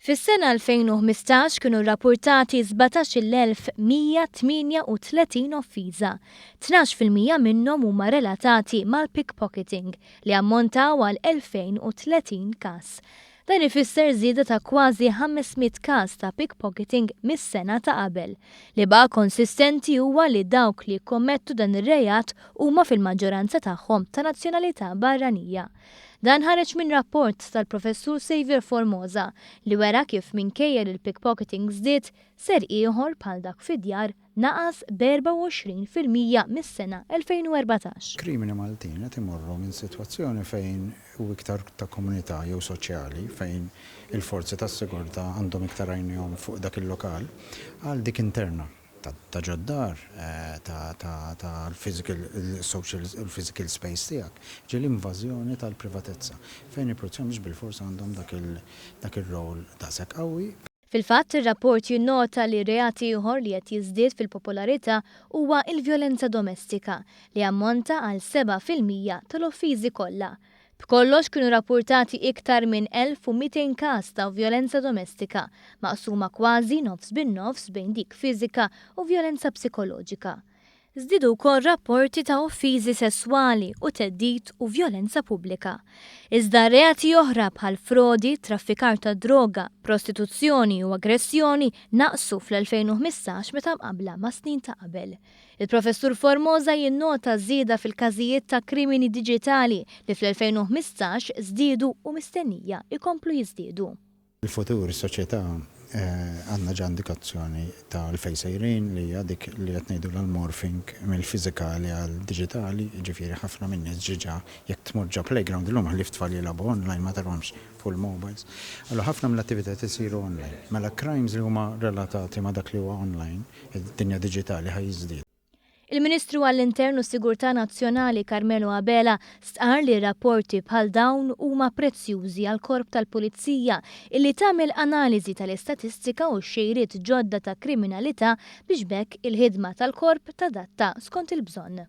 Fis-sena 2015 kienu rrappurtati 17,138 offiża. 12% minnhom huma relatati mal-pickpocketing li ammontaw għal 2030 każ. Dan ifisser żieda ta' kważi 500 każ ta' pickpocketing mis-sena ta' qabel. Li baqa' konsistenti huwa li dawk li jkommettu dan ir-rejat huma fil-maġġoranza tagħhom ta' nazzjonalità barranija. Dan ħareġ minn rapport tal-Professur Xavier Formosa li wera kif minkejja li l-pickpocketing żdied ser ieħor bħal dak fid-djar naqas b'24% mis-sena 2014. Krimini Maltin qed imorru minn sitwazzjoni fejn hu iktar ta' komunità jew soċjali fejn il-forzi tas-sigurtà għandhom iktar għajnihom fuq dak il-lokal għal dik interna ta' ġoddar ta' il-physical space tiegħek ġieli invażjoni tal-privatezza fejn il-protezzjoni mhux bil-fors għandhom dak ir-rol daqshekk qawwi. Fil-fatt ir-rapport jinnota li reati ieħor li qed jiżdied fil-popolarità huwa l-vjolenza domestika li ammonta għal 7% tal-offiżi kollha. B'kollox kienu rappurtati iktar minn 1200 każ ta' vjolenza domestika, maqsuma kważi nofs bin-nofs bejn dik fiżika u vjolenza psikoloġika. Żdiedu wkoll rapporti ta' offiżi sesswali u theddid u vjolenza pubblika. Iżda reati oħra bħal frodi, traffikar ta' droga, prostituzzjoni u aggressjoni naqsu fl-2015 meta mqabbla ma' snin ta' qabel. Il-Professur Formosa jinnota żieda fil-każijiet ta' krimini diġitali li fl-2015 żdiedu u mistennija jkomplu jiżdiedu. Il-futur is-soċjetà għandna ġa indikazzjoni tal-fejn sejrin li hija dik li qed ngħidu l-morphing mill-fiżikali għal diġitali, ġifieri ħafna minn nies ġiġa jekk tmur ġa playground illum ħallif tfal jilagħbu online ma tarhomx full mobiles. Allura ħafna mill-attivitajiet isiru online. Mela crimes li huma relatati ma' dak li huwa online, id-dinja diġitali ħajjiżdied. Il-Ministru għall-Intern u Sigurtà Nazzjonali Carmelo Abela stqarr li rapporti bħal dawn huma prezzjużi għal korp tal-Pulizija illi tagħmel analiżi tal-istatistika u x-xejriet ġodda ta' kriminalità biex bekk il-ħidma tal-korp tadatta skont il-bżonn.